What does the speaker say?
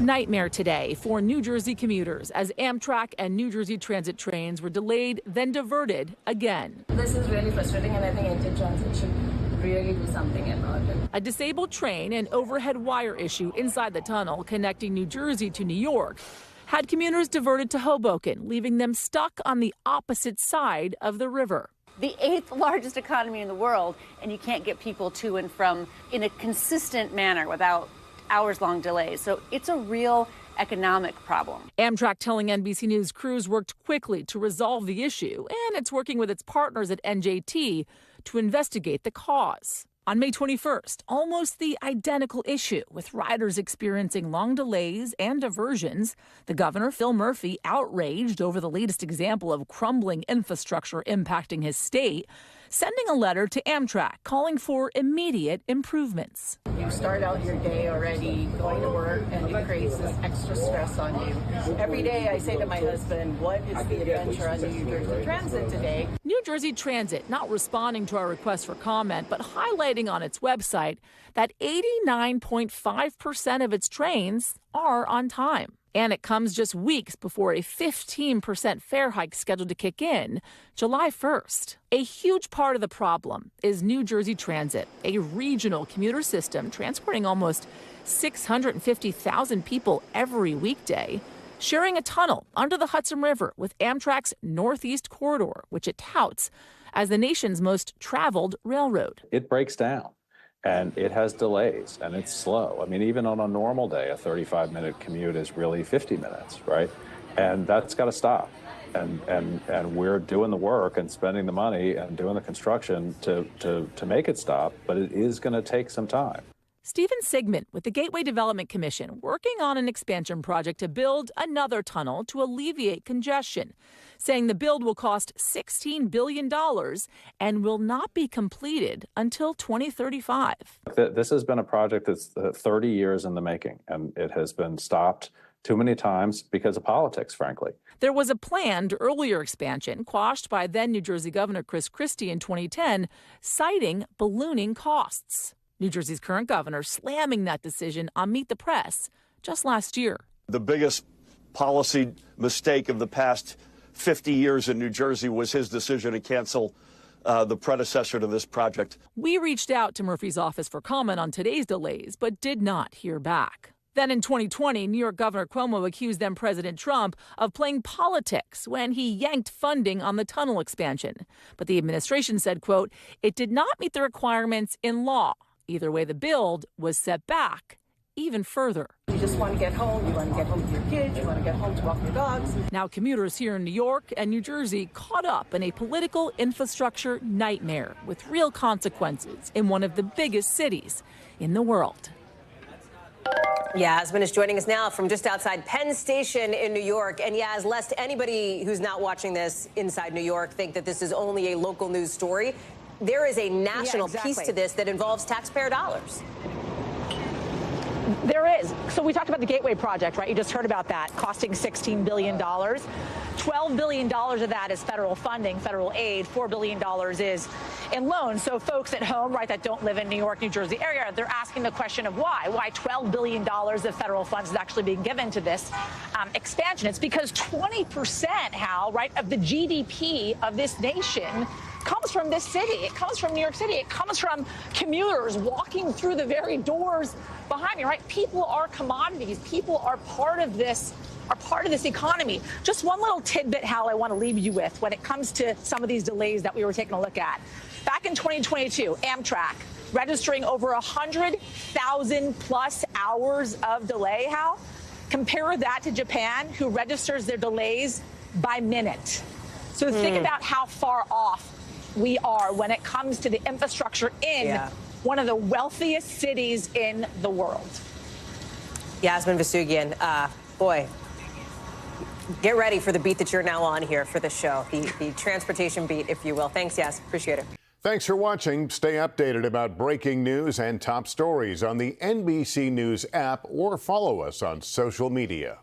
Nightmare today for New Jersey commuters as Amtrak and New Jersey Transit trains were delayed, then diverted again. This is really frustrating, and I think NJ Transit should really do something about it. A disabled train and overhead wire issue inside the tunnel connecting New Jersey to New York had commuters diverted to Hoboken, leaving them stuck on the opposite side of the river. The 8th largest economy in the world, and you can't get people to and from in a consistent manner without hours-long delays. So it's a real economic problem. Amtrak telling NBC News crews worked quickly to resolve the issue, and it's working with its partners at NJT to investigate the cause. On May 21st, almost the identical issue with riders experiencing long delays and diversions. The governor, Phil Murphy, outraged over the latest example of crumbling infrastructure impacting his state, sending a letter to Amtrak calling for immediate improvements. You start out your day already going to work, and it creates this extra stress on you. Every day I say to my husband, what is the adventure on New Jersey Transit today? New Jersey Transit not responding to our request for comment, but highlighting on its website that 89.5% of its trains are on time. And it comes just weeks before a 15% fare hike scheduled to kick in July 1st. A huge part of the problem is New Jersey Transit, a regional commuter system transporting almost 650,000 people every weekday, sharing a tunnel under the Hudson River with Amtrak's Northeast Corridor, which it touts as the nation's most traveled railroad. It breaks down. And it has delays, and it's slow. I mean, even on a normal day, a 35-minute commute is really 50 minutes, right? And that's got to stop. And we're doing the work and spending the money and doing the construction to make it stop, but it is going to take some time. Stephen Sigmund with the Gateway Development Commission working on an expansion project to build another tunnel to alleviate congestion, saying the build will cost $16 billion and will not be completed until 2035. This has been a project that's 30 years in the making, and it has been stopped too many times because of politics, frankly. There was a planned earlier expansion quashed by then New Jersey Governor Chris Christie in 2010, citing ballooning costs. New Jersey's current governor slamming that decision on Meet the Press just last year. The biggest policy mistake of the past 50 years in New Jersey was his decision to cancel the predecessor to this project. We reached out to Murphy's office for comment on today's delays, but did not hear back. Then in 2020, New York Governor Cuomo accused then President Trump of playing politics when he yanked funding on the tunnel expansion. But the administration said, quote, it did not meet the requirements in law. Either way, the build was set back even further. You just want to get home. You want to get home to your kids. You want to get home to walk your dogs. Now commuters here in New York and New Jersey caught up in a political infrastructure nightmare with real consequences in one of the biggest cities in the world. Yasmin is joining us now from just outside Penn Station in New York. And Yas, lest anybody who's not watching this inside New York think that this is only a local news story, there is a national piece to this that involves taxpayer dollars. There is. So we talked about the Gateway project, right? You just heard about that, costing $16 billion. $12 billion of that is federal funding, federal aid. $4 billion is in loans. So folks at home, right, that don't live in New York, New Jersey area, they're asking the question of why. Why $12 billion of federal funds is actually being given to this expansion. It's because 20%, Hal, right, of the GDP of this nation comes from this city. It comes from New York City. It comes from commuters walking through the very doors behind me, right? People are commodities. People are part of this economy. Just one little tidbit, Hal, I want to leave you with when it comes to some of these delays that we were taking a look at. Back in 2022, Amtrak registering over 100,000 plus hours of delay, Hal. Compare that to Japan, who registers their delays by minute. So think about how far off we are when it comes to the infrastructure in one of the wealthiest cities in the world. Yasmin Vasugian, boy, get ready for the beat that you're now on here for the show, the transportation beat, if you will. Thanks, Yas. Appreciate it. Thanks for watching. Stay updated about breaking news and top stories on the NBC News app or follow us on social media.